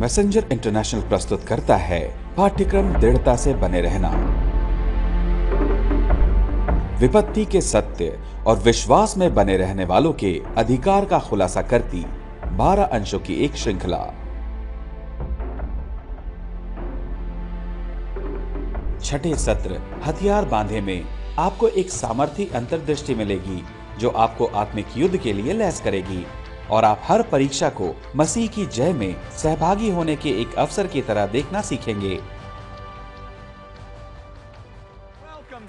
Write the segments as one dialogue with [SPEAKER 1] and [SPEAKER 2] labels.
[SPEAKER 1] Messenger international प्रस्तुत करता है पाठ्यक्रम दृढ़ता से बने रहना। विपत्ति के सत्य और विश्वास में बने रहने वालों के अधिकार का खुलासा करती 12 अंशों की एक श्रृंखला। छठे सत्र हथियार बांधे में आपको एक सामर्थी अंतर्दृष्टि मिलेगी जो आपको आत्मिक युद्ध के लिए लैस करेगी और आप हर परीक्षा को मसीह की जय में सहभागी होने के एक अवसर की तरह देखना सीखेंगे।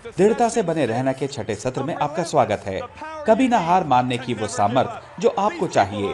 [SPEAKER 1] दृढ़ता से बने रहना के छठे सत्र में आपका स्वागत है। कभी ना हार मानने की वो सामर्थ जो आपको चाहिए।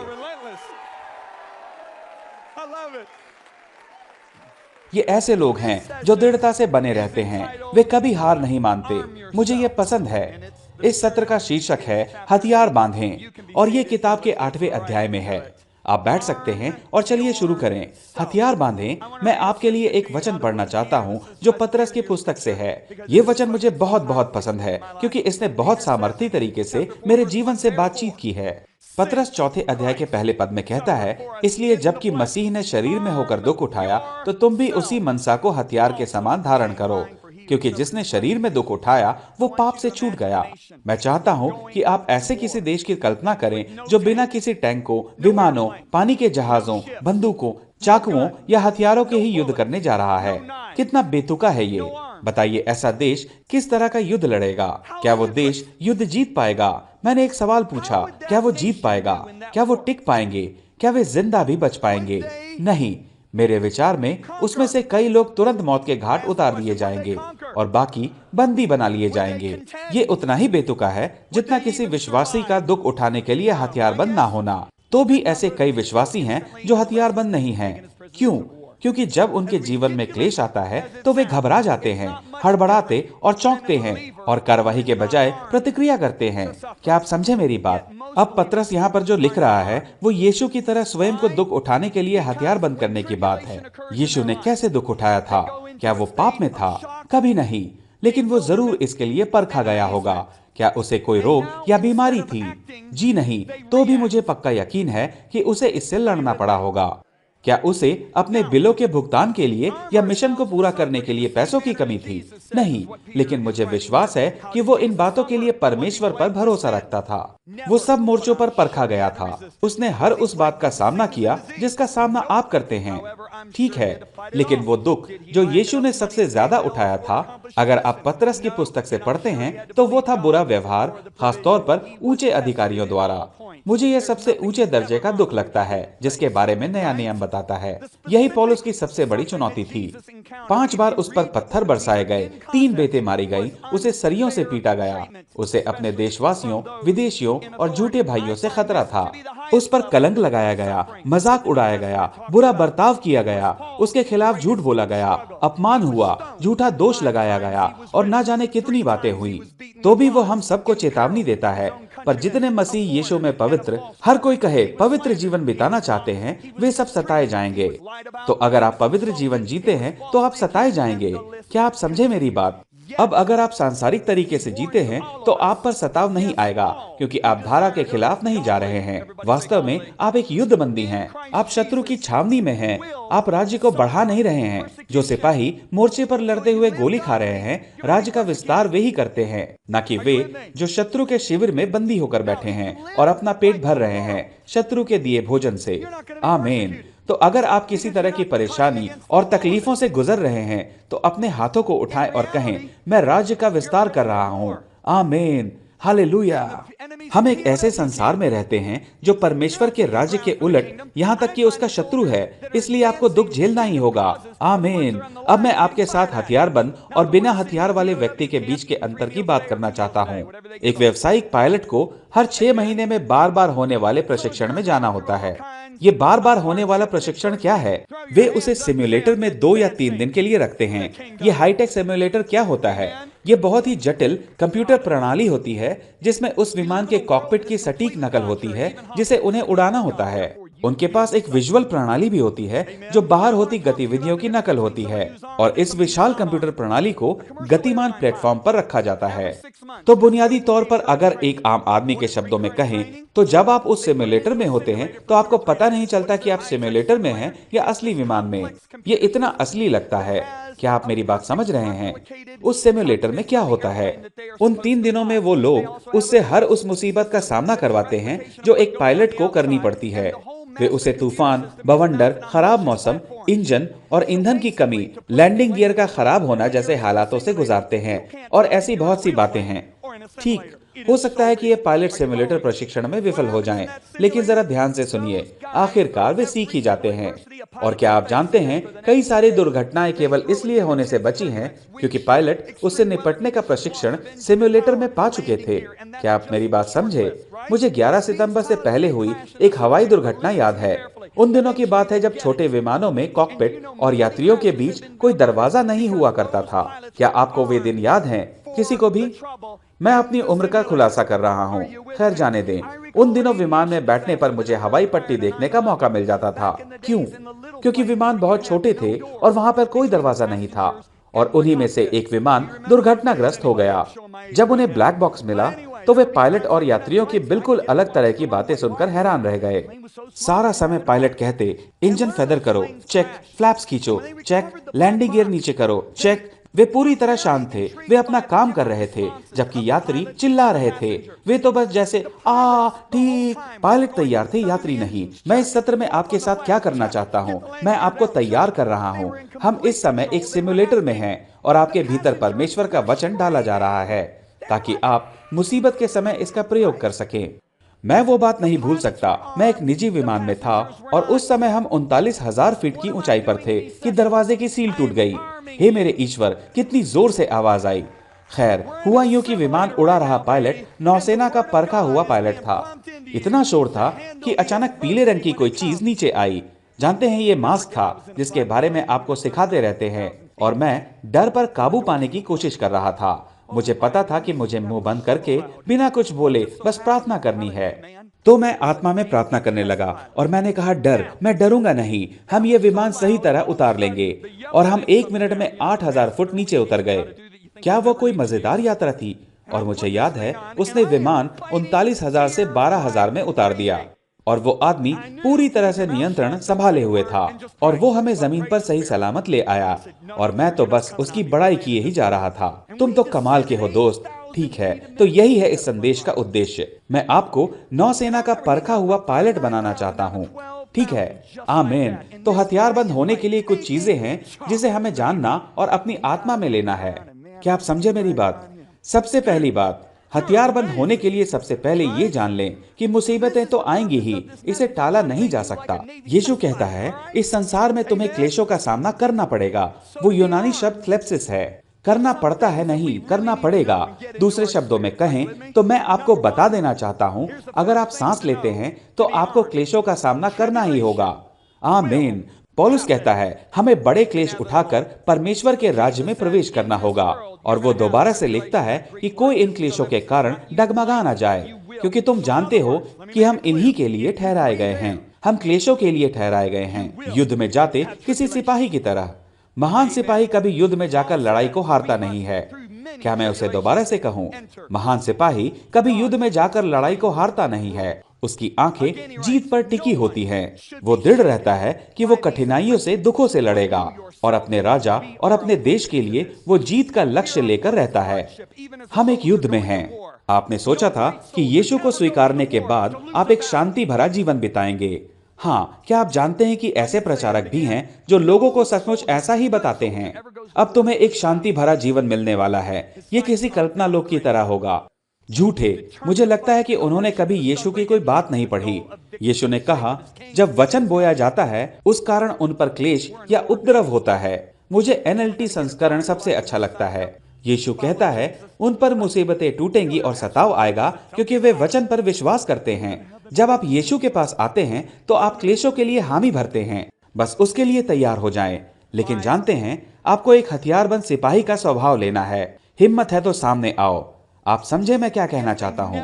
[SPEAKER 1] ये ऐसे लोग हैं जो दृढ़ता से बने रहते हैं, वे कभी हार नहीं मानते। मुझे ये पसंद है। इस सत्र का शीर्षक है हथियार बांधें और ये किताब के 8वें अध्याय में है। आप बैठ सकते हैं और चलिए शुरू करें। हथियार बांधें। मैं आपके लिए एक वचन पढ़ना चाहता हूं जो पतरस की पुस्तक से है। ये वचन मुझे बहुत पसंद है क्योंकि इसने बहुत सामर्थी तरीके से मेरे जीवन से बातचीत की है। पतरस 4थे अध्याय के पहले पद में कहता है, इसलिए जबकि मसीह ने शरीर में होकर दुख उठाया तो तुम भी उसी मनसा को हथियार के समान धारण करो, क्योंकि जिसने शरीर में दुख उठाया वो पाप से छूट गया। मैं चाहता हूं कि आप ऐसे किसी देश की कल्पना करें जो बिना किसी टैंकों, विमानों, पानी के जहाजों, बंदूकों, चाकुओं या हथियारों के ही युद्ध करने जा रहा है। कितना बेतुका है ये। बताइए, ऐसा देश किस तरह का युद्ध लड़ेगा? क्या वो देश युद्ध जीत पाएगा? मैंने एक सवाल पूछा, क्या वो जीत पाएगा? क्या वो टिक पाएंगे? क्या वे जिंदा भी बच पाएंगे? नहीं। मेरे विचार में उसमें से कई लोग तुरंत मौत के घाट उतार दिए जाएंगे और बाकी बंदी बना लिए जाएंगे। ये उतना ही बेतुका है जितना किसी विश्वासी का दुख उठाने के लिए हथियारबंद ना होना। तो भी ऐसे कई विश्वासी हैं जो हथियारबंद नहीं हैं। क्यों? क्योंकि जब उनके जीवन में क्लेश आता है तो वे घबरा जाते हैं, हड़बड़ाते और चौंकते हैं और कार्रवाई के बजाय प्रतिक्रिया करते हैं। क्या आप समझे मेरी बात? अब पतरस यहाँ पर जो लिख रहा है वो यीशु की तरह स्वयं को दुख उठाने के लिए हथियार बंद करने की बात है। यीशु ने कैसे दुख उठाया था? क्या वो पाप में था? कभी नहीं। लेकिन वो जरूर इसके लिए परखा गया होगा। क्या उसे कोई रोग या बीमारी थी? जी नहीं। तो भी मुझे पक्का यकीन है कि उसे इससे लड़ना पड़ा होगा। क्या उसे अपने बिलों के भुगतान के लिए या मिशन को पूरा करने के लिए पैसों की कमी थी? नहीं। लेकिन मुझे विश्वास है कि वो इन बातों के लिए परमेश्वर पर भरोसा रखता था। वो सब मोर्चों पर परखा गया था। उसने हर उस बात का सामना किया जिसका सामना आप करते हैं। ठीक है, लेकिन वो दुख जो यीशु ने सबसे ज्यादा उठाया था, अगर आप पतरस की पुस्तक से पढ़ते हैं तो वो था बुरा व्यवहार, खासतौर पर ऊंचे अधिकारियों द्वारा। मुझे यह सबसे ऊंचे दर्जे का दुख लगता है जिसके बारे में नया नियम बताता है। यही पौलुस की सबसे बड़ी चुनौती थी। 5 बार उस पर पत्थर बरसाए गए, 3 बेतें मारी गई, उसे सरियों से पीटा गया। उसे अपने देशवासियों, विदेशियों और झूठे भाइयों से खतरा था। उस पर कलंक लगाया गया, मजाक उड़ाया गया, बुरा बर्ताव किया गया, उसके खिलाफ झूठ बोला गया, अपमान हुआ, झूठा दोष लगाया गया और ना जाने कितनी बातें हुई। तो भी वो हम सबको चेतावनी देता है, पर जितने मसीह यीशु में पवित्र, हर कोई कहे पवित्र जीवन बिताना चाहते हैं, वे सब सताए जाएंगे। तो अगर आप पवित्र जीवन जीते हैं तो आप सताए जाएंगे। क्या आप समझे मेरी बात? अब अगर आप सांसारिक तरीके से जीते हैं तो आप पर सताव नहीं आएगा, क्योंकि आप धारा के खिलाफ नहीं जा रहे हैं। वास्तव में आप एक युद्धबंदी हैं। आप शत्रु की छावनी में हैं। आप राज्य को बढ़ा नहीं रहे हैं। जो सिपाही मोर्चे पर लड़ते हुए गोली खा रहे हैं, राज्य का विस्तार वे ही करते हैं, न कि वे जो शत्रु के शिविर में बंदी होकर बैठे हैं और अपना पेट भर रहे हैं शत्रु के दिए भोजन से। आमीन। तो अगर आप किसी तरह की परेशानी और तकलीफों से गुजर रहे हैं तो अपने हाथों को उठाएं और कहें, मैं राज्य का विस्तार कर रहा हूं। आमीन। हालेलुया। हम एक ऐसे संसार में रहते हैं जो परमेश्वर के राज्य के उलट, यहाँ तक कि उसका शत्रु है, इसलिए आपको दुख झेलना ही होगा। आमीन। अब मैं आपके साथ हथियारबंद और बिना हथियार वाले व्यक्ति के बीच के अंतर की बात करना चाहता हूँ। एक व्यावसायिक पायलट को हर 6 महीने में बार होने वाले प्रशिक्षण में जाना होता है। ये बार होने वाला प्रशिक्षण क्या है? वे उसे सिम्युलेटर में 2 या 3 दिन के लिए रखते हैं। ये हाईटेक सिम्युलेटर क्या होता है? ये बहुत ही जटिल कंप्यूटर प्रणाली होती है जिसमें उस विमान के कॉकपिट की सटीक नकल होती है जिसे उन्हें उड़ाना होता है। उनके पास एक विजुअल प्रणाली भी होती है जो बाहर होती गतिविधियों की नकल होती है और इस विशाल कंप्यूटर प्रणाली को गतिमान प्लेटफॉर्म पर रखा जाता है। तो बुनियादी तौर पर अगर एक आम आदमी के शब्दों में कहें तो जब आप उस सिमुलेटर में होते हैं तो आपको पता नहीं चलता कि आप सिमुलेटर में हैं या असली विमान में। ये इतना असली लगता है। क्या आप मेरी बात समझ रहे हैं? उस सिमुलेटर में क्या होता है? उन 3 दिनों में वो लोग उससे हर उस मुसीबत का सामना करवाते हैं जो एक पायलट को करनी पड़ती है। वे उसे तूफान, बवंडर, खराब मौसम, इंजन और ईंधन की कमी, लैंडिंग गियर का खराब होना जैसे हालातों से गुजारते हैं और ऐसी बहुत सी बातें हैं। ठीक, हो सकता है कि ये पायलट सिमुलेटर प्रशिक्षण में विफल हो जाएं, लेकिन जरा ध्यान से सुनिए, आखिरकार वे सीख ही जाते हैं। और क्या आप जानते हैं, कई सारी दुर्घटनाएं केवल इसलिए होने से बची हैं क्योंकि पायलट उससे निपटने का प्रशिक्षण सिमुलेटर में पा चुके थे। क्या आप मेरी बात समझे? मुझे 11 सितंबर से पहले हुई एक हवाई दुर्घटना याद है। उन दिनों की बात है जब छोटे विमानों में कॉकपिट और यात्रियों के बीच कोई दरवाजा नहीं हुआ करता था। क्या आपको वे दिन याद हैं? किसी को भी? मैं अपनी उम्र का खुलासा कर रहा हूँ। खैर जाने दें। उन दिनों विमान में बैठने पर मुझे हवाई पट्टी देखने का मौका मिल जाता था। क्यों? क्योंकि विमान बहुत छोटे थे और वहां पर कोई दरवाजा नहीं था। और उन्हीं में से एक विमान दुर्घटनाग्रस्त हो गया। जब उन्हें ब्लैक बॉक्स मिला तो वे पायलट और यात्रियों की बिल्कुल अलग तरह की बातें सुनकर हैरान रह गए। सारा समय पायलट कहते, इंजन फेदर करो, चेक, फ्लैप्स खींचो, चेक, लैंडिंग गियर नीचे करो, चेक। वे पूरी तरह शांत थे, वे अपना काम कर रहे थे, जबकि यात्री चिल्ला रहे थे। वे तो बस जैसे ठीक। पायलट तैयार थे, यात्री नहीं। मैं इस सत्र में आपके साथ क्या करना चाहता हूँ, मैं आपको तैयार कर रहा हूँ। हम इस समय एक सिमुलेटर में हैं और आपके भीतर परमेश्वर का वचन डाला जा रहा है ताकि आप मुसीबत के समय इसका प्रयोग कर सकें। मैं वो बात नहीं भूल सकता। मैं एक निजी विमान में था और उस समय हम 39,000 फीट की ऊंचाई पर थे कि दरवाजे की सील टूट गई। हे मेरे ईश्वर, कितनी जोर से आवाज आई। खैर, हुआ यूं कि विमान उड़ा रहा पायलट नौसेना का परखा हुआ पायलट था। इतना शोर था कि अचानक पीले रंग की कोई चीज नीचे आई। जानते हैं, ये मास्क था जिसके बारे में आपको सिखाते रहते हैं। और मैं डर पर काबू पाने की कोशिश कर रहा था। मुझे पता था कि मुझे मुंह बंद करके बिना कुछ बोले बस प्रार्थना करनी है। तो मैं आत्मा में प्रार्थना करने लगा और मैंने कहा, डर, मैं डरूंगा नहीं। हम ये विमान सही तरह उतार लेंगे। और हम 1 मिनट में 8,000 फुट नीचे उतर गए। क्या वो कोई मजेदार यात्रा थी? और मुझे याद है, उसने विमान 39,000 से 12,000 में उतार दिया और वो आदमी पूरी तरह से नियंत्रण संभाले हुए था और वो हमें जमीन पर सही सलामत ले आया। और मैं तो बस उसकी बड़ाई किए ही जा रहा था। तुम तो कमाल के हो दोस्त। ठीक है, तो यही है इस संदेश का उद्देश्य। मैं आपको नौसेना का परखा हुआ पायलट बनाना चाहता हूँ। ठीक है, आमीन। तो हथियारबंद होने के लिए कुछ चीजें हैं जिसे हमें जानना और अपनी आत्मा में लेना है। क्या आप समझे मेरी बात? सबसे पहली बात, हथियारबंद होने के लिए सबसे पहले ये जान लें कि मुसीबतें तो आएंगी ही, इसे टाला नहीं जा सकता। यीशु कहता है, इस संसार में तुम्हें क्लेशों का सामना करना पड़ेगा। वो यूनानी शब्द क्लेप्सिस है। करना पड़ता है नहीं, करना पड़ेगा। दूसरे शब्दों में कहें तो मैं आपको बता देना चाहता हूं, अगर आप सांस लेते हैं तो आपको क्लेशों का सामना करना ही होगा। आमीन। पौलुस कहता है, हमें बड़े क्लेश उठाकर परमेश्वर के राज्य में प्रवेश करना होगा। और वो दोबारा से लिखता है कि कोई इन क्लेशों के कारण डगमगा ना जाए, क्योंकि तुम जानते हो कि हम इन्हीं के लिए ठहराए गए हैं। हम क्लेशों के लिए ठहराए गए हैं, युद्ध में जाते किसी सिपाही की तरह। महान सिपाही कभी युद्ध में जाकर लड़ाई को हारता नहीं है। क्या मैं उसे दोबारा से कहूं? महान सिपाही कभी युद्ध में जाकर लड़ाई को हारता नहीं है। उसकी आंखें जीत पर टिकी होती हैं। वो दृढ़ रहता है कि वो कठिनाइयों से, दुखों से लड़ेगा और अपने राजा और अपने देश के लिए वो जीत का लक्ष्य लेकर रहता है। हम एक युद्ध में हैं। आपने सोचा था कि यीशु को स्वीकारने के बाद आप एक शांति भरा जीवन बिताएंगे। हाँ, क्या आप जानते हैं कि ऐसे प्रचारक भी हैं जो लोगों को सचमुच ऐसा ही बताते हैं? अब तुम्हें एक शांति भरा जीवन मिलने वाला है। ये किसी कल्पना लोक की तरह होगा। झूठे। मुझे लगता है कि उन्होंने कभी यीशु की कोई बात नहीं पढ़ी। यीशु ने कहा, जब वचन बोया जाता है उस कारण उन पर क्लेश या उपद्रव होता है। मुझे NLT संस्करण सबसे अच्छा लगता है। यीशु कहता है, उन पर मुसीबतें टूटेंगी और सताव आएगा क्योंकि वे वचन पर विश्वास करते हैं। जब आप यीशु के पास आते हैं तो आप क्लेशों के लिए हामी भरते हैं। बस उसके लिए तैयार हो जाएं। लेकिन जानते हैं, आपको एक हथियारबंद सिपाही का स्वभाव लेना है। हिम्मत है तो सामने आओ। आप समझे मैं क्या कहना चाहता हूँ?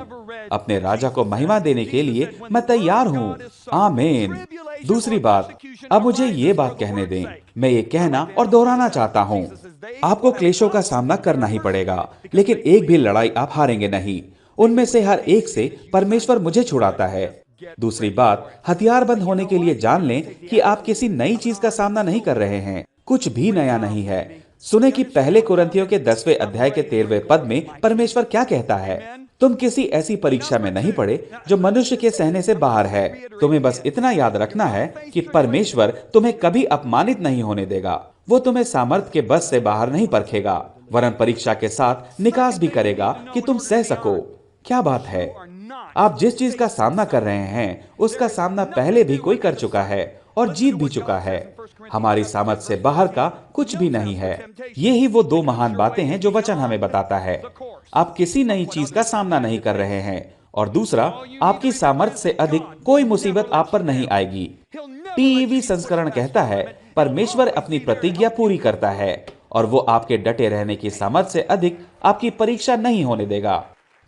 [SPEAKER 1] अपने राजा को महिमा देने के लिए मैं तैयार हूँ। आमीन। दूसरी बात, अब मुझे ये बात कहने दें। मैं ये कहना और दोहराना चाहता हूँ, आपको क्लेशों का सामना करना ही पड़ेगा, लेकिन एक भी लड़ाई आप हारेंगे नहीं। उनमें से हर एक से परमेश्वर मुझे छुड़ाता है। दूसरी बात, हथियारबंद होने के लिए जान लें कि आप किसी नई चीज का सामना नहीं कर रहे हैं। कुछ भी नया नहीं है। सुने कि पहले कुरिन्थियों के 10वें अध्याय के 13वें पद में परमेश्वर क्या कहता है। तुम किसी ऐसी परीक्षा में नहीं पड़े जो मनुष्य के सहने से बाहर है। तुम्हें बस इतना याद रखना है कि परमेश्वर तुम्हें कभी अपमानित नहीं होने देगा। वो तुम्हें सामर्थ के बस से बाहर नहीं परखेगा, वरन परीक्षा के साथ निकास भी करेगा कि तुम सह सको। क्या बात है। आप जिस चीज का सामना कर रहे हैं उसका सामना पहले भी कोई कर चुका है और जीत भी चुका है। हमारी सामर्थ से बाहर का कुछ भी नहीं है। ये ही वो दो महान बातें हैं जो वचन हमें बताता है। आप किसी नई चीज का सामना नहीं कर रहे हैं, और दूसरा, आपकी सामर्थ से अधिक कोई मुसीबत आप पर नहीं आएगी। टीईवी संस्करण कहता है, परमेश्वर अपनी प्रतिज्ञा पूरी करता है और वो आपके डटे रहने की सामर्थ से अधिक आपकी परीक्षा नहीं होने देगा।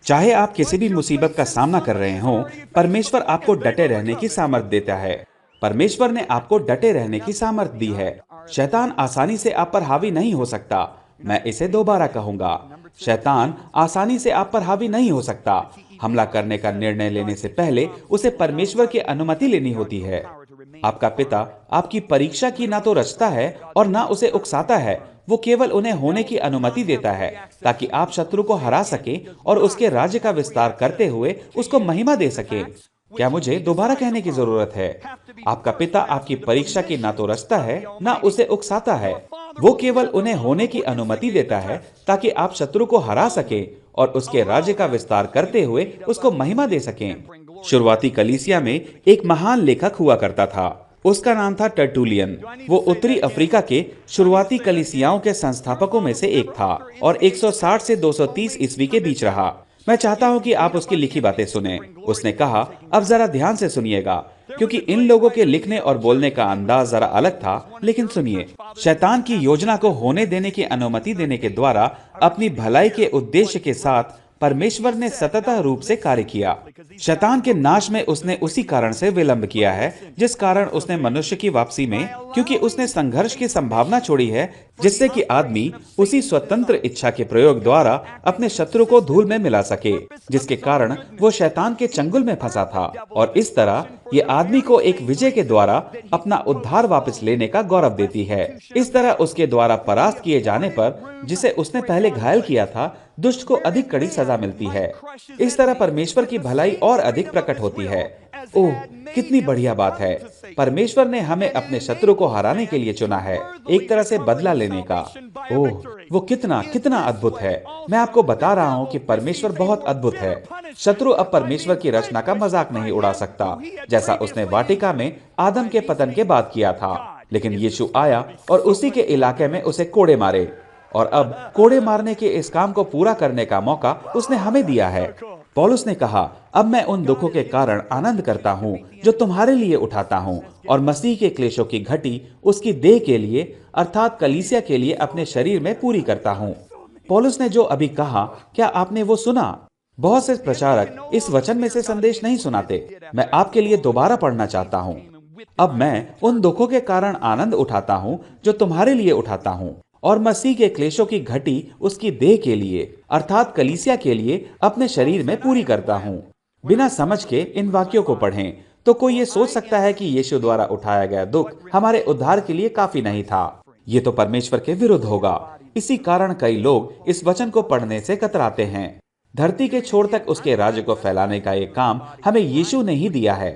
[SPEAKER 1] चाहे आप किसी भी मुसीबत का सामना कर रहे हों, परमेश्वर आपको डटे रहने की सामर्थ देता है। परमेश्वर ने आपको डटे रहने की सामर्थ दी है। शैतान आसानी से आप पर हावी नहीं हो सकता। मैं इसे दोबारा कहूंगा, शैतान आसानी से आप पर हावी नहीं हो सकता। हमला करने का निर्णय लेने से पहले उसे परमेश्वर की अनुमति लेनी होती है। आपका पिता आपकी परीक्षा की ना तो रचता है और ना उसे उकसाता है। वो केवल उन्हें होने की अनुमति देता है ताकि आप शत्रु को हरा सके और उसके राज्य का विस्तार करते हुए उसको महिमा दे सके। क्या मुझे दोबारा कहने की जरूरत है? आपका पिता आपकी परीक्षा की ना तो रचता है ना उसे उकसाता है। वो केवल उन्हें होने की अनुमति देता है ताकि आप शत्रु को हरा सके और उसके राज्य का विस्तार करते हुए उसको महिमा दे सकें। शुरुआती कलीसिया में एक महान लेखक हुआ करता था। उसका नाम था टर्टुलियन। वो उत्तरी अफ्रीका के शुरुआती कलीसियाओं के संस्थापकों में से एक था और 160 से 230 ईस्वी के बीच रहा। मैं चाहता हूं कि आप उसकी लिखी बातें सुने। उसने कहा, अब जरा ध्यान से सुनिएगा, क्योंकि इन लोगों के लिखने और बोलने का अंदाज जरा अलग था। लेकिन सुनिए, शैतान की योजना को होने देने की अनुमति देने के द्वारा अपनी भलाई के उद्देश्य के साथ परमेश्वर ने सतत रूप से कार्य किया। शैतान के नाश में उसने उसी कारण से विलंब किया है जिस कारण उसने मनुष्य की वापसी में, क्योंकि उसने संघर्ष की संभावना छोड़ी है, जिससे कि आदमी उसी स्वतंत्र इच्छा के प्रयोग द्वारा अपने शत्रु को धूल में मिला सके, जिसके कारण वो शैतान के चंगुल में फंसा था। और इस तरह ये आदमी को एक विजय के द्वारा अपना उद्धार वापस लेने का गौरव देती है। इस तरह उसके द्वारा परास्त किए जाने पर, जिसे उसने पहले घायल किया था, दुष्ट को अधिक कड़ी सजा मिलती है। इस तरह परमेश्वर की भलाई और अधिक प्रकट होती है। ओह, कितनी बढ़िया बात है। परमेश्वर ने हमें अपने शत्रु को हराने के लिए चुना है, एक तरह से बदला लेने का। ओह, वो कितना कितना अद्भुत है। मैं आपको बता रहा हूँ कि परमेश्वर बहुत अद्भुत है। शत्रु अब परमेश्वर की रचना का मजाक नहीं उड़ा सकता, जैसा उसने वाटिका में आदम के पतन के बाद किया था। लेकिन यीशु आया और उसी के इलाके में उसे कोड़े मारे, और अब कोड़े मारने के इस काम को पूरा करने का मौका उसने हमें दिया है। पौलुस ने कहा, अब मैं उन दुखों के कारण आनंद करता हूँ जो तुम्हारे लिए उठाता हूँ, और मसीह के क्लेशों की घटी उसकी देह के लिए अर्थात कलीसिया के लिए अपने शरीर में पूरी करता हूँ। पौलुस ने जो अभी कहा, क्या आपने वो सुना? बहुत से प्रचारक इस वचन में से संदेश नहीं सुनाते। मैं आपके लिए दोबारा पढ़ना चाहता हूँ। अब मैं उन दुखों के कारण आनंद उठाता हूँ जो तुम्हारे लिए उठाता हूँ, और मसीह के क्लेशों की घटी उसकी देह के लिए अर्थात कलीसिया के लिए अपने शरीर में पूरी करता हूँ। बिना समझ के इन वाक्यों को पढ़ें तो कोई ये सोच सकता है कि यीशु द्वारा उठाया गया दुख हमारे उद्धार के लिए काफी नहीं था। ये तो परमेश्वर के विरुद्ध होगा। इसी कारण कई लोग इस वचन को पढ़ने से कतराते हैं। धरती के छोर तक उसके राज्य को फैलाने का ये काम हमें यीशु ने ही दिया है।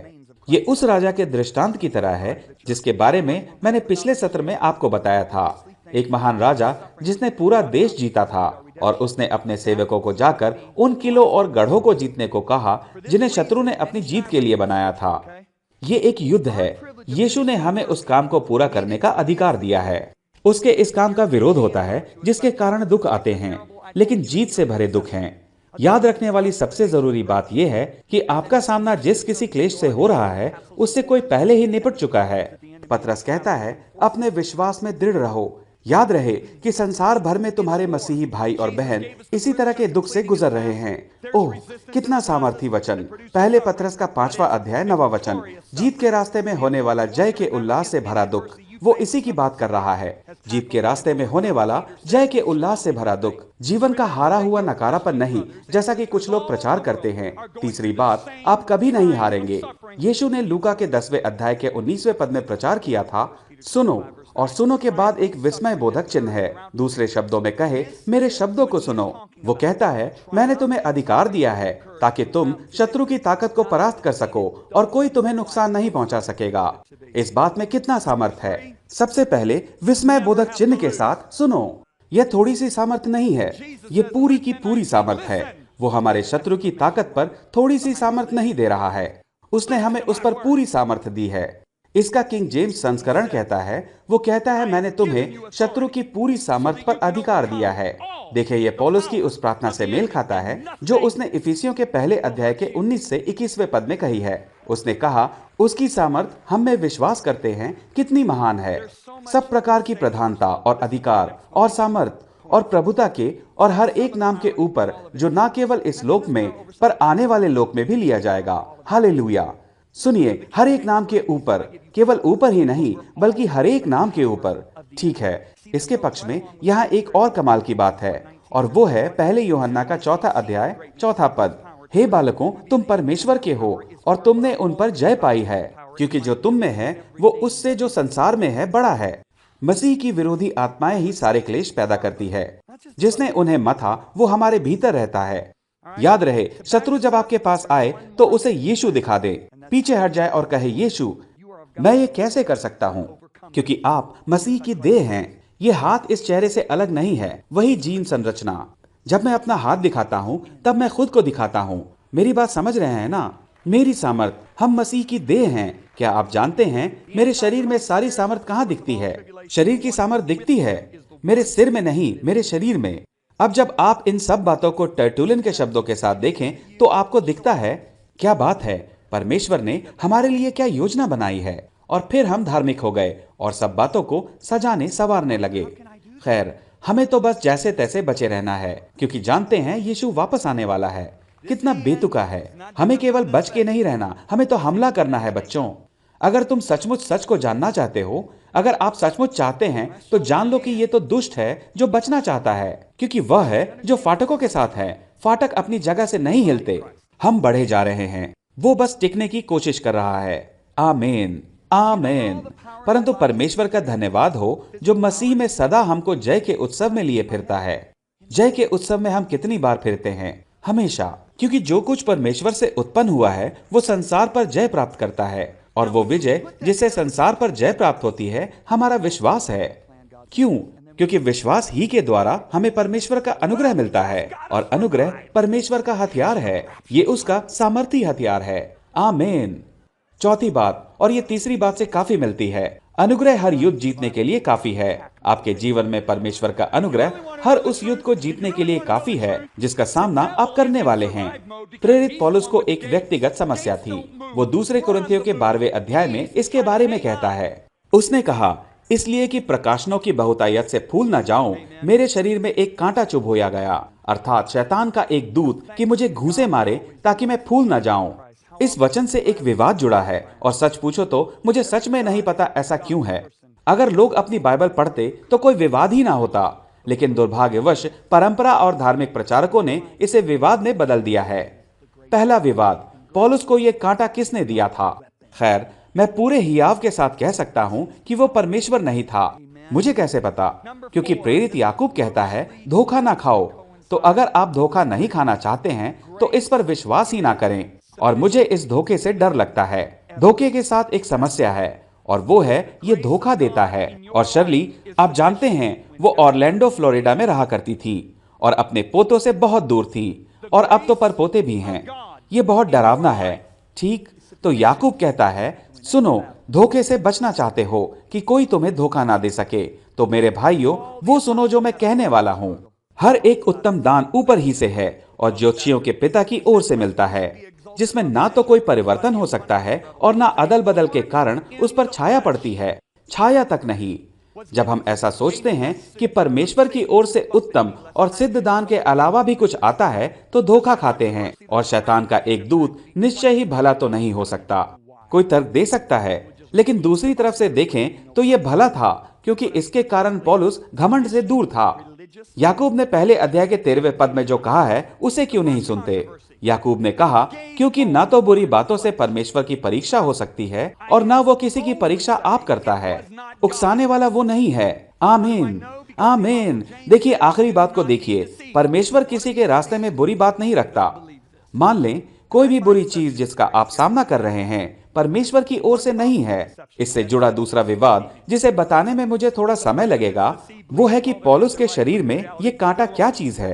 [SPEAKER 1] ये उस राजा के दृष्टांत की तरह है जिसके बारे में मैंने पिछले सत्र में आपको बताया था। एक महान राजा जिसने पूरा देश जीता था, और उसने अपने सेवकों को जाकर उन किलों और गढ़ों को जीतने को कहा जिन्हें शत्रु ने अपनी जीत के लिए बनाया था। ये एक युद्ध है। यीशु ने हमें उस काम को पूरा करने का अधिकार दिया है। उसके इस काम का विरोध होता है जिसके कारण दुख आते हैं, लेकिन जीत से भरे दुख हैं। याद रखने वाली सबसे जरूरी बात यह है कि आपका सामना जिस किसी क्लेश से हो रहा है उससे कोई पहले ही निपट चुका है। पतरस कहता है, अपने विश्वास में दृढ़ रहो, याद रहे कि संसार भर में तुम्हारे मसीही भाई और बहन इसी तरह के दुख से गुजर रहे हैं। ओह, कितना सामर्थी वचन। पहले पत्रस का 5वां अध्याय 9वां वचन। जीत के रास्ते में होने वाला जय के उल्लास से भरा दुख, वो इसी की बात कर रहा है। जीत के रास्ते में होने वाला जय के उल्लास से भरा दुख, जीवन का हारा हुआ नकारापन नहीं, जैसा कि कुछ लोग प्रचार करते हैं। तीसरी बात, आप कभी नहीं हारेंगे। यीशु ने लूका के 10वें अध्याय के 19वें पद में प्रचार किया था, सुनो, और सुनो के बाद एक विस्मय बोधक चिन्ह है। दूसरे शब्दों में कहे, मेरे शब्दों को सुनो। वो कहता है, मैंने तुम्हें अधिकार दिया है ताकि तुम शत्रु की ताकत को परास्त कर सको और कोई तुम्हें नुकसान नहीं पहुंचा सकेगा। इस बात में कितना सामर्थ है। सबसे पहले विस्मय बोधक चिन्ह के साथ सुनो। यह थोड़ी सी सामर्थ नहीं है, ये पूरी की पूरी सामर्थ है। वो हमारे शत्रु की ताकत पर थोड़ी सी सामर्थ नहीं दे रहा है, उसने हमें उस पर पूरी सामर्थ दी है। इसका किंग जेम्स संस्करण कहता है, वो कहता है, मैंने तुम्हें शत्रु की पूरी सामर्थ पर अधिकार दिया है। देखिए, यह पौलुस की उस प्रार्थना से मेल खाता है जो उसने इफिसियों के पहले अध्याय के 19 से 21वें पद में कही है। उसने कहा, उसकी सामर्थ हम में विश्वास करते हैं कितनी महान है। सब प्रकार की प्रधानता और अधिकार और सामर्थ और प्रभुता के और हर एक नाम के ऊपर, जो न केवल इस लोक में पर आने वाले लोक में भी लिया जाएगा। हालेलुया। सुनिए, हर एक नाम के ऊपर, केवल ऊपर ही नहीं बल्कि हर एक नाम के ऊपर। ठीक है, इसके पक्ष में यहाँ एक और कमाल की बात है, और वो है पहले यूहन्ना का 4वां अध्याय 4वां पद। हे बालकों, तुम परमेश्वर के हो और तुमने उन पर जय पाई है, क्योंकि जो तुम में है वो उससे जो संसार में है बड़ा है। मसीह की विरोधी आत्माएं ही सारे क्लेश पैदा करती है। जिसने उन्हें मथा वो हमारे भीतर रहता है। याद रहे, शत्रु जब आपके पास आए तो उसे यीशु दिखा दे, पीछे हट जाए और कहे, यीशु, मैं ये कैसे कर सकता हूँ? क्योंकि आप मसीह की देह हैं। ये हाथ इस चेहरे से अलग नहीं है, वही जीन संरचना। जब मैं अपना हाथ दिखाता हूँ तब मैं खुद को दिखाता हूँ। मेरी बात समझ रहे हैं ना? मेरी सामर्थ, हम मसीह की देह हैं। क्या आप जानते हैं मेरे शरीर में सारी सामर्थ कहाँ दिखती है? शरीर की सामर्थ दिखती है मेरे सिर में नहीं, मेरे शरीर में। अब जब आप इन सब बातों को टर्टुलियन के शब्दों के साथ देखें तो आपको दिखता है, क्या बात है, परमेश्वर ने हमारे लिए क्या योजना बनाई है। और फिर हम धार्मिक हो गए और सब बातों को सजाने संवारने लगे। खैर, हमें तो बस जैसे तैसे बचे रहना है, क्योंकि जानते हैं यीशु वापस आने वाला है। कितना बेतुका है। हमें केवल बच के नहीं रहना, हमें तो हमला करना है बच्चों। अगर तुम सचमुच सच को जानना चाहते हो, अगर आप सचमुच चाहते हैं, तो जान लो कि ये तो दुष्ट है जो बचना चाहता है, क्योंकि वह है जो फाटकों के साथ है। फाटक अपनी जगह से नहीं हिलते। हम बढ़े जा रहे हैं, वो बस टिकने की कोशिश कर रहा है। आमीन, आमीन। परंतु परमेश्वर का धन्यवाद हो जो मसीह में सदा हमको जय के उत्सव में लिए फिरता है। जय के उत्सव में हम कितनी बार फिरते हैं? हमेशा, क्योंकि जो कुछ परमेश्वर से उत्पन्न हुआ है वो संसार पर जय प्राप्त करता है, और वो विजय जिससे संसार पर जय प्राप्त होती है हमारा विश्वास है। क्यों? क्योंकि विश्वास ही के द्वारा हमें परमेश्वर का अनुग्रह मिलता है, और अनुग्रह परमेश्वर का हथियार है। ये उसका सामर्थी हथियार है। आमीन। चौथी बात, और ये तीसरी बात से काफी मिलती है, अनुग्रह हर युद्ध जीतने के लिए काफी है। आपके जीवन में परमेश्वर का अनुग्रह हर उस युद्ध को जीतने के लिए काफी है जिसका सामना आप करने वाले हैं। प्रेरित पौलुस को एक व्यक्तिगत समस्या थी। वो दूसरे कुरिन्थियों के 12वें अध्याय में इसके बारे में कहता है। उसने कहा, इसलिए कि प्रकाशनों की बहुतायत से फूल न जाऊं, मेरे शरीर में एक कांटा चुभ होया गया, अर्थात शैतान का एक दूत कि मुझे घूंसे मारे ताकि मैं फूल न जाऊं। इस वचन से एक विवाद जुड़ा है, और सच पूछो तो मुझे सच में नहीं पता ऐसा क्यों है। अगर लोग अपनी बाइबल पढ़ते तो कोई विवाद ही ना होता, लेकिन दुर्भाग्यवश परंपरा और धार्मिक प्रचारकों ने इसे विवाद में बदल दिया है। पहला विवाद, पौलुस को यह कांटा किसने दिया था? खैर, मैं पूरे हियाव के साथ कह सकता हूं कि वो परमेश्वर नहीं था। मुझे कैसे पता? क्योंकि प्रेरित याकूब कहता है, धोखा ना खाओ। तो अगर आप धोखा नहीं खाना चाहते हैं तो इस पर विश्वास ही ना करें। और मुझे इस धोखे से डर लगता है। धोखे के साथ एक समस्या है, और वो है ये धोखा देता है। और शर्ली, आप जानते हैं, वो ऑरलैंडो फ्लोरिडा में रहा करती थी और अपने पोतों से बहुत दूर थी, और अब तो परपोते भी हैं। ये बहुत डरावना है। ठीक, तो याकूब कहता है, सुनो, धोखे से बचना चाहते हो कि कोई तुम्हें धोखा ना दे सके, तो मेरे भाइयों, वो सुनो जो मैं कहने वाला हूँ। हर एक उत्तम दान ऊपर ही से है और ज्योतिषियों के पिता की ओर से मिलता है, जिसमें ना तो कोई परिवर्तन हो सकता है और ना अदल बदल के कारण उस पर छाया पड़ती है, छाया तक नहीं। जब हम ऐसा सोचते हैं कि परमेश्वर की ओर से उत्तम और सिद्ध दान के अलावा भी कुछ आता है, तो धोखा खाते हैं और शैतान का एक दूत निश्चय ही भला तो नहीं हो सकता। कोई तर्क दे सकता है, लेकिन दूसरी तरफ से देखें तो यह भला था, क्योंकि इसके कारण पौलुस घमंड से दूर था। याकूब ने पहले अध्याय के 13वें पद में जो कहा है, उसे क्यों नहीं सुनते? याकूब ने कहा, क्योंकि ना तो बुरी बातों से परमेश्वर की परीक्षा हो सकती है और ना वो किसी की परीक्षा आप करता है। उकसाने वाला वो नहीं है। आमीन, आमीन। देखिए, आखिरी बात को देखिए, परमेश्वर किसी के रास्ते में बुरी बात नहीं रखता। मान लें कोई भी बुरी चीज जिसका आप सामना कर रहे हैं परमेश्वर की ओर से नहीं है। इससे जुड़ा दूसरा विवाद, जिसे बताने में मुझे थोड़ा समय लगेगा, वो है कि पौलुस के शरीर में ये कांटा क्या चीज है।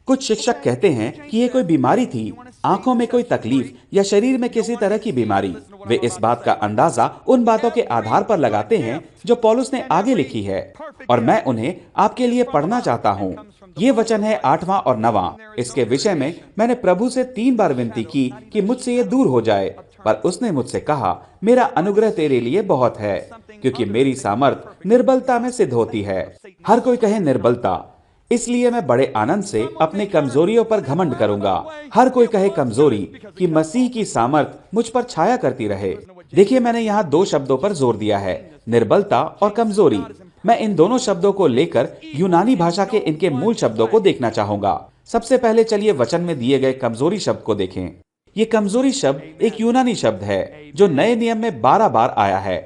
[SPEAKER 1] कुछ शिक्षक कहते हैं कि ये कोई बीमारी थी, आंखों में कोई तकलीफ या शरीर में किसी तरह की बीमारी। वे इस बात का अंदाजा उन बातों के आधार पर लगाते हैं जो पौलुस ने आगे लिखी है, और मैं उन्हें आपके लिए पढ़ना चाहता हूँ। ये वचन है 8वां और 9वां। इसके विषय में मैंने प्रभु से 3 बार विनती की कि मुझसे ये दूर हो जाए, पर उसने मुझसे कहा, मेरा अनुग्रह तेरे लिए बहुत है, क्योंकि मेरी सामर्थ निर्बलता में सिद्ध होती है। हर कोई कहे निर्बलता, इसलिए मैं बड़े आनंद से अपनी कमजोरियों पर घमंड करूंगा। हर कोई कहे कमजोरी, कि मसीह की सामर्थ मुझ पर छाया करती रहे। देखिए, मैंने यहाँ 2 शब्दों पर जोर दिया है, निर्बलता और कमजोरी। मैं इन दोनों शब्दों को लेकर यूनानी भाषा के इनके मूल शब्दों को देखना चाहूंगा। सबसे पहले चलिए वचन में दिए गए कमजोरी शब्द को देखें। ये कमजोरी शब्द एक यूनानी शब्द है जो नए नियम में 12 बार आया है।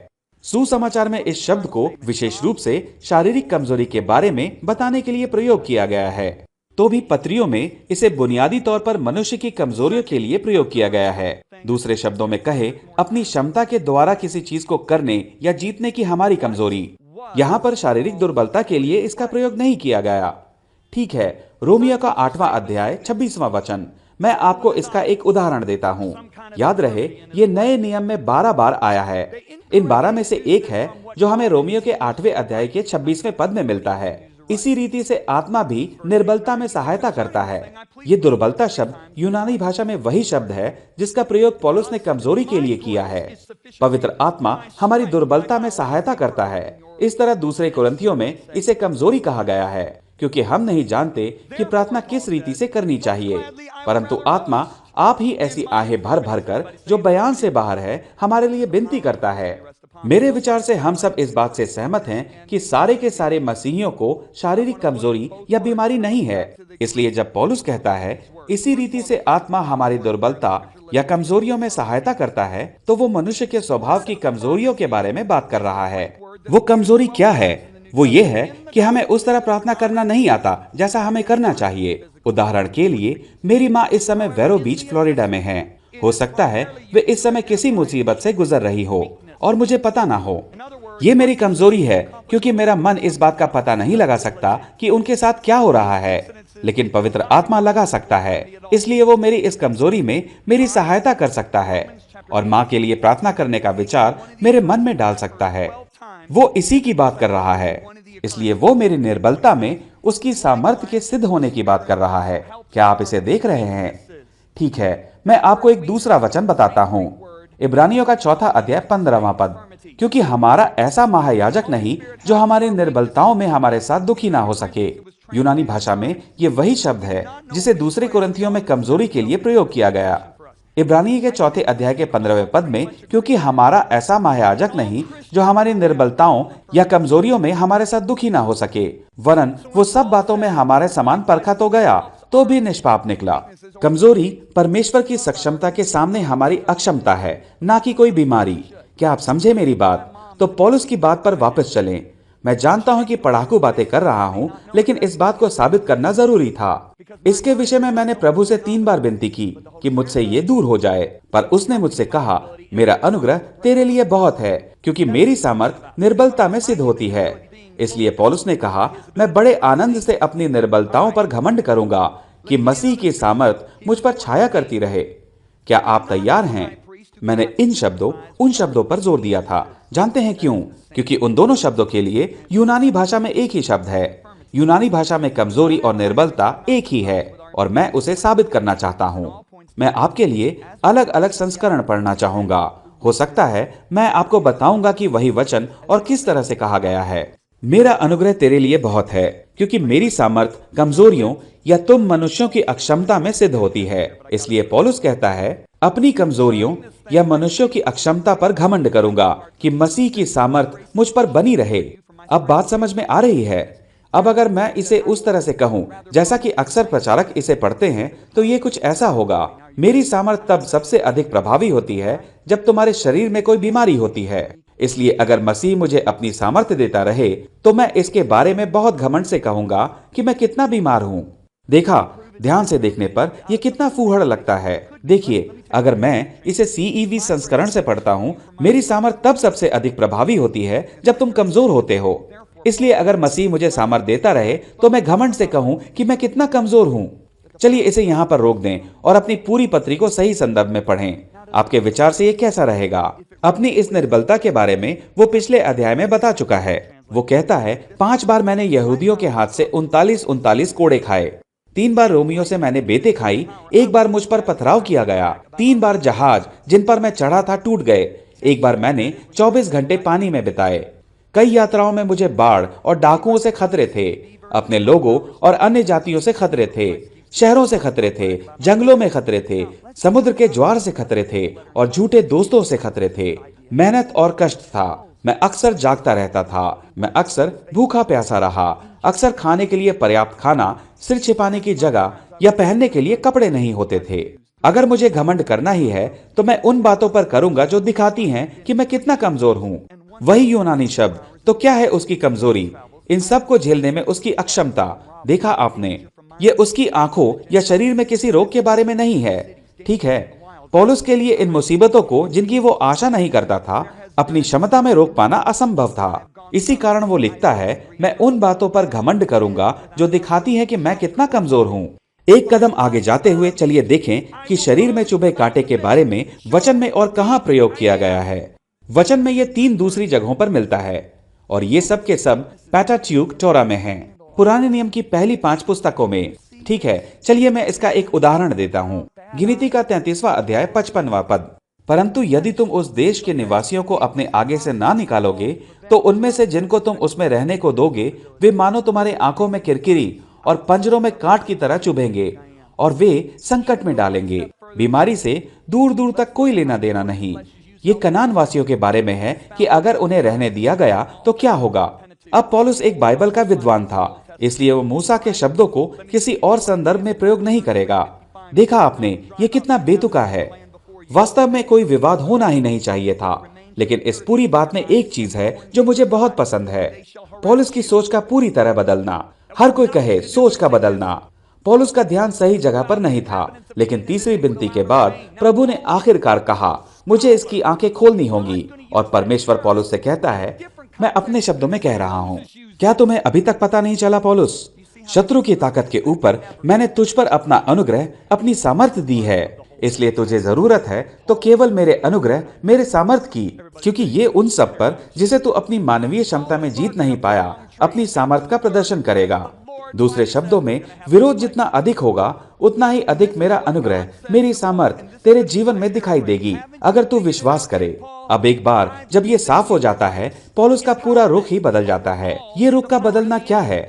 [SPEAKER 1] सुसमाचार में इस शब्द को विशेष रूप से शारीरिक कमजोरी के बारे में बताने के लिए प्रयोग किया गया है। तो भी पत्रियों में इसे बुनियादी तौर पर मनुष्य की कमजोरियों के लिए प्रयोग किया गया है। दूसरे शब्दों में कहे, अपनी क्षमता के द्वारा किसी चीज को करने या जीतने की हमारी कमजोरी। यहाँ पर शारीरिक दुर्बलता के लिए इसका प्रयोग नहीं किया गया। ठीक है, रोमियो का 8वां अध्याय 26वां वचन। मैं आपको इसका एक उदाहरण देता हूँ। याद रहे, ये नए नियम में 12 बार आया है। इन 12 में से एक है जो हमें रोमियो के 8वें अध्याय के 26वें पद में मिलता है। इसी रीति से आत्मा भी निर्बलता में सहायता करता है। ये दुर्बलता शब्द यूनानी भाषा में वही शब्द है जिसका प्रयोग पौलुस ने कमजोरी के लिए किया है। पवित्र आत्मा हमारी दुर्बलता में सहायता करता है। इस तरह दूसरे कुरिन्थियों में इसे कमजोरी कहा गया है, क्योंकि हम नहीं जानते कि प्रार्थना किस रीति से करनी चाहिए, परंतु आत्मा आप ही ऐसी आहें भर भर कर, जो बयान से बाहर है, हमारे लिए विनती करता है। मेरे विचार से हम सब इस बात से सहमत हैं कि सारे के सारे मसीहियों को शारीरिक कमजोरी या बीमारी नहीं है। इसलिए जब पौलुस कहता है, इसी रीति से आत्मा हमारी दुर्बलता या कमजोरियों में सहायता करता है, तो वो मनुष्य के स्वभाव की कमजोरियों के बारे में बात कर रहा है। वो कमजोरी क्या है? वो ये है कि हमें उस तरह प्रार्थना करना नहीं आता जैसा हमें करना चाहिए। उदाहरण के लिए, मेरी माँ इस समय वेरो बीच, फ्लोरिडा में है। हो सकता है वे इस समय किसी मुसीबत से गुजर रही हो और मुझे पता ना हो। ये मेरी कमजोरी है, क्योंकि मेरा मन इस बात का पता नहीं लगा सकता कि उनके साथ क्या हो रहा है, लेकिन पवित्र आत्मा लगा सकता है। इसलिए वो मेरी इस कमजोरी में मेरी सहायता कर सकता है और माँ के लिए प्रार्थना करने का विचार मेरे मन में डाल सकता है। वो इसी की बात कर रहा है। इसलिए वो मेरी निर्बलता में उसकी सामर्थ्य के सिद्ध होने की बात कर रहा है। क्या आप इसे देख रहे हैं? ठीक है, मैं आपको एक दूसरा वचन बताता हूँ। इब्रानियों का 4 अध्याय 15वां पद। क्योंकि हमारा ऐसा महायाजक नहीं जो हमारी निर्बलताओं में हमारे साथ दुखी ना हो सके। यूनानी भाषा में ये वही शब्द है जिसे दूसरे कुरिन्थियों में कमजोरी के लिए प्रयोग किया गया। इब्रानी के 4 अध्याय के 15वें पद में, क्योंकि हमारा ऐसा महायाजक नहीं जो हमारी निर्बलताओं या कमजोरियों में हमारे साथ दुखी ना हो सके, वरन वो सब बातों में हमारे समान परखा तो गया, तो भी निष्पाप निकला। कमजोरी परमेश्वर की सक्षमता के सामने हमारी अक्षमता है, ना कि कोई बीमारी। क्या आप समझे मेरी बात? तो पौलुस की बात पर वापस चलें। मैं जानता हूं कि पढ़ाकू बातें कर रहा हूं, लेकिन इस बात को साबित करना जरूरी था। इसके विषय में मैंने प्रभु से 3 बार विनती की कि मुझसे ये दूर हो जाए, पर उसने मुझसे कहा, मेरा अनुग्रह तेरे लिए बहुत है, क्योंकि मेरी सामर्थ निर्बलता में सिद्ध होती है। इसलिए पौलुस ने कहा, मैं बड़े आनंद से अपनी निर्बलताओं पर घमंड करूंगा कि मसीह की सामर्थ मुझ पर छाया करती रहे। क्या आप तैयार हैं? मैंने उन शब्दों पर जोर दिया था। जानते हैं क्यों? क्योंकि उन दोनों शब्दों के लिए यूनानी भाषा में एक ही शब्द है। यूनानी भाषा में कमजोरी और निर्बलता एक ही है, और मैं उसे साबित करना चाहता हूँ। मैं आपके लिए अलग अलग संस्करण पढ़ना चाहूंगा। हो सकता है मैं आपको बताऊंगा कि वही वचन और किस तरह से कहा गया है। मेरा अनुग्रह तेरे लिए बहुत है, क्योंकि मेरी सामर्थ कमजोरियों या तुम मनुष्यों की अक्षमता में सिद्ध होती है। इसलिए पौलुस कहता है, अपनी कमजोरियों या मनुष्यों की अक्षमता पर घमंड करूंगा कि मसीह की सामर्थ मुझ पर बनी रहे। अब बात समझ में आ रही है? अब अगर मैं इसे उस तरह से कहूं जैसा कि अक्सर प्रचारक इसे पढ़ते हैं, तो ये कुछ ऐसा होगा, मेरी सामर्थ तब सबसे अधिक प्रभावी होती है जब तुम्हारे शरीर में कोई बीमारी होती है। इसलिए अगर मसीह मुझे अपनी सामर्थ्य देता रहे, तो मैं इसके बारे में बहुत घमंड से कहूंगा कि मैं कितना बीमार हूं। देखा, ध्यान से देखने पर यह कितना फूहड़ लगता है। देखिए, अगर मैं इसे सीईवी संस्करण से पढ़ता हूं, मेरी सामर्थ तब सबसे अधिक प्रभावी होती है जब तुम कमजोर होते हो। इसलिए अगर मसीह मुझे सामर्थ देता रहे, तो मैं घमंड से कहूं कि मैं कितना कमजोर हूं। चलिए इसे यहाँ पर रोक दें और अपनी पूरी पत्री को सही संदर्भ में पढ़ें। आपके विचार से ये कैसा रहेगा? अपनी इस निर्बलता के बारे में वो पिछले अध्याय में बता चुका है। वो कहता है, 5 बार मैंने यहूदियों के हाथ से 39 कोड़े खाए, 3 बार रोमियों से मैंने बेतें खाई, 1 बार मुझ पर पथराव किया गया, 3 बार जहाज जिन पर मैं चढ़ा था टूट गए, 1 बार मैंने 24 घंटे पानी में बिताए। कई यात्राओं में मुझे बाढ़ और डाकुओं से खतरे थे, अपने लोगों और अन्य जातियों से खतरे थे, शहरों से खतरे थे, जंगलों में खतरे थे, समुद्र के ज्वार से खतरे थे और झूठे दोस्तों से खतरे थे। मेहनत और कष्ट था, मैं अक्सर जागता रहता था, मैं अक्सर भूखा प्यासा रहा, अक्सर खाने के लिए पर्याप्त खाना, सिर छिपाने की जगह या पहनने के लिए कपड़े नहीं होते थे। अगर मुझे घमंड करना ही है, तो मैं उन बातों पर करूंगा जो दिखाती हैं कि मैं कितना कमजोर हूं। वही यूनानी शब्द, तो क्या है उसकी कमजोरी? इन सब को झेलने में उसकी अक्षमता। देखा आपने, ये उसकी आंखों या शरीर में किसी रोग के बारे में नहीं है। ठीक है, पौलुस के लिए इन मुसीबतों को, जिनकी वो आशा नहीं करता था, अपनी क्षमता में रोक पाना असंभव था। इसी कारण वो लिखता है, मैं उन बातों पर घमंड करूंगा जो दिखाती हैं कि मैं कितना कमजोर हूं। एक कदम आगे जाते हुए चलिए देखें कि शरीर में चुभे कांटे के बारे में वचन में और कहां प्रयोग किया गया है। वचन में ये 3 दूसरी जगहों पर मिलता है और ये सब के सब पेंटाट्यूक टोरा में हैं, पुराने नियम की पहली 5 पुस्तकों में। ठीक है, चलिए मैं इसका एक उदाहरण देता हूँ। गिनती का 33वां अध्याय 55वां पद, परंतु यदि तुम उस देश के निवासियों को अपने आगे से ना निकालोगे, तो उनमें से जिनको तुम उसमें रहने को दोगे, वे मानो तुम्हारे आंखों में किरकिरी और पंजरों में कांट की तरह चुभेंगे और वे संकट में डालेंगे। बीमारी से दूर दूर तक कोई लेना देना नहीं। ये कनान वासियों के बारे में है कि अगर उन्हें रहने दिया गया तो क्या होगा। अब पौलुस एक बाइबल का विद्वान था, इसलिए वो मूसा के शब्दों को किसी और संदर्भ में प्रयोग नहीं करेगा। देखा आपने, ये कितना बेतुका है। वास्तव में कोई विवाद होना ही नहीं चाहिए था, लेकिन इस पूरी बात में एक चीज है जो मुझे बहुत पसंद है, पौलुस की सोच का पूरी तरह बदलना। हर कोई कहे सोच का बदलना। पौलुस का ध्यान सही जगह पर नहीं था, लेकिन तीसरी विनती के बाद प्रभु ने आखिरकार कहा, मुझे इसकी आंखें खोलनी होंगी। और परमेश्वर पौलुस से कहता है, मैं अपने शब्दों में कह रहा हूं। क्या तुम्हें अभी तक पता नहीं चला पौलुस? शत्रु की ताकत के ऊपर मैंने तुझ पर अपना अनुग्रह, अपनी सामर्थ दी है। इसलिए तुझे जरूरत है तो केवल मेरे अनुग्रह, मेरे सामर्थ की, क्योंकि ये उन सब पर जिसे तू अपनी मानवीय क्षमता में जीत नहीं पाया, अपनी सामर्थ का प्रदर्शन करेगा। दूसरे शब्दों में, विरोध जितना अधिक होगा, उतना ही अधिक मेरा अनुग्रह, मेरी सामर्थ तेरे जीवन में दिखाई देगी, अगर तू विश्वास करे। अब एक बार जब ये साफ हो जाता है, पौलुस का पूरा रुख ही बदल जाता है। ये रुख का बदलना क्या है?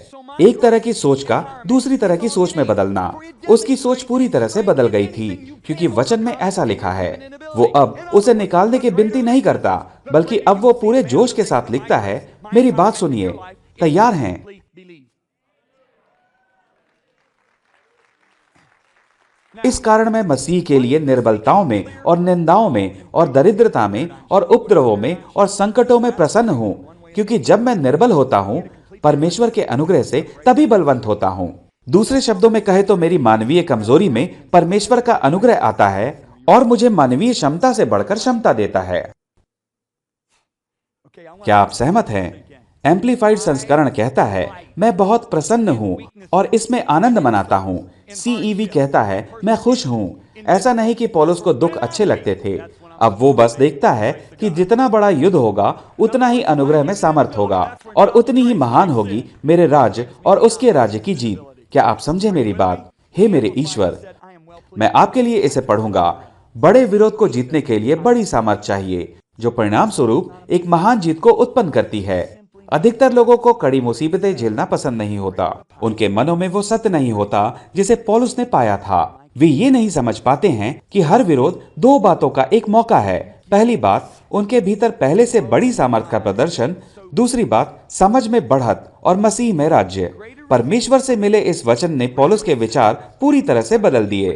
[SPEAKER 1] एक तरह की सोच का दूसरी तरह की सोच में बदलना। उसकी सोच पूरी तरह से बदल गई थी, क्योंकि वचन में ऐसा लिखा है। वो अब उसे निकालने की विनती नहीं करता, बल्कि अब वो पूरे जोश के साथ लिखता है, मेरी बात सुनिए, तैयार हैं? इस कारण मैं मसीह के लिए निर्बलताओं में और निंदाओं में और दरिद्रता में और उपद्रवों में और संकटों में प्रसन्न हूं, क्योंकि जब मैं निर्बल होता हूं, परमेश्वर के अनुग्रह से तभी बलवंत होता हूं। दूसरे शब्दों में कहे तो मेरी मानवीय कमजोरी में परमेश्वर का अनुग्रह आता है और मुझे मानवीय क्षमता से बढ़कर क्षमता देता है। क्या आप सहमत हैं? एम्प्लीफाइड संस्करण कहता है, मैं बहुत प्रसन्न हूं और इसमें आनंद मनाता हूं। सीईवी कहता है, मैं खुश हूं। ऐसा नहीं कि पौलुस को दुख अच्छे लगते थे। अब वो बस देखता है कि जितना बड़ा युद्ध होगा, उतना ही अनुग्रह में सामर्थ होगा और उतनी ही महान होगी मेरे राज्य और उसके राज्य की जीत। क्या आप समझे मेरी बात? हे मेरे ईश्वर, मैं आपके लिए इसे पढ़ूंगा। बड़े विरोध को जीतने के लिए बड़ी सामर्थ चाहिए, जो परिणाम स्वरूप एक महान जीत को उत्पन्न करती है। अधिकतर लोगों को कड़ी मुसीबतें झेलना पसंद नहीं होता। उनके मनों में वो सत्य नहीं होता जिसे पौलुस ने पाया था। वे ये नहीं समझ पाते हैं कि हर विरोध दो बातों का एक मौका है। पहली बात, उनके भीतर पहले से बड़ी सामर्थ का प्रदर्शन। दूसरी बात, समझ में बढ़त और मसीह में राज्य। परमेश्वर से मिले इस वचन ने पौलुस के विचार पूरी तरह से बदल दिए।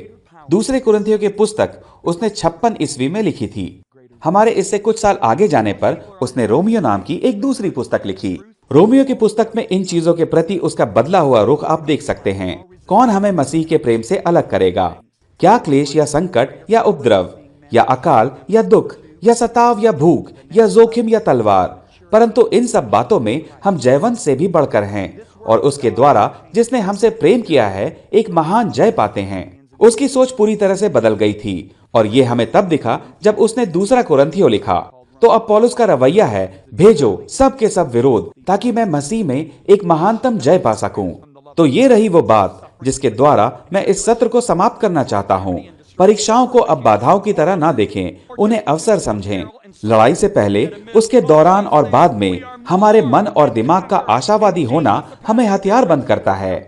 [SPEAKER 1] दूसरे कुरिन्थियों की पुस्तक उसने 56 ईस्वी में लिखी थी। हमारे इससे कुछ साल आगे जाने पर उसने रोमियो नाम की एक दूसरी पुस्तक लिखी। रोमियो की पुस्तक में इन चीजों के प्रति उसका बदला हुआ रुख आप देख सकते हैं। कौन हमें मसीह के प्रेम से अलग करेगा? क्या क्लेश या संकट या उपद्रव या अकाल या दुख या सताव या भूख या जोखिम या तलवार? परंतु इन सब बातों में हम जयवंत से भी बढ़कर हैं और उसके द्वारा जिसने हमसे प्रेम किया है एक महान जय पाते हैं। उसकी सोच पूरी तरह से बदल गई थी और ये हमें तब दिखा जब उसने दूसरा कुरिन्थियों लिखा। तो अब पौलुस का रवैया है, भेजो सब के सब विरोध, ताकि मैं मसीह में एक महानतम जय पा सकूं। तो ये रही वो बात जिसके द्वारा मैं इस सत्र को समाप्त करना चाहता हूं। परीक्षाओं को अब बाधाओं की तरह ना देखें, उन्हें अवसर समझें। लड़ाई से पहले, उसके दौरान और बाद में हमारे मन और दिमाग का आशावादी होना हमें हथियार बंद करता है।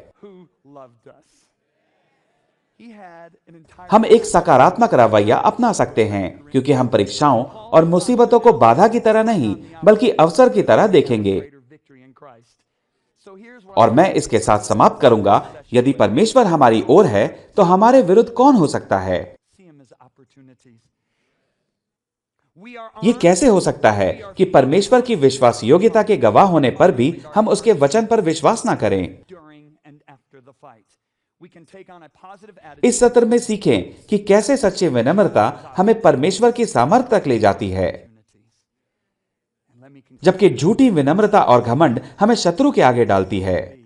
[SPEAKER 1] हम एक सकारात्मक रवैया अपना सकते हैं क्योंकि हम परीक्षाओं और मुसीबतों को बाधा की तरह नहीं बल्कि अवसर की तरह देखेंगे। और मैं इसके साथ समाप्त करूंगा, यदि परमेश्वर हमारी ओर है तो हमारे विरुद्ध कौन हो सकता है? ये कैसे हो सकता है कि परमेश्वर की विश्वास योग्यता के गवाह होने पर भी हम उसके वचन पर विश्वास ना करें? इस सत्र में सीखें कि कैसे सच्ची विनम्रता हमें परमेश्वर की सामर्थ्य तक ले जाती है, जबकि झूठी विनम्रता और घमंड हमें शत्रु के आगे डालती है।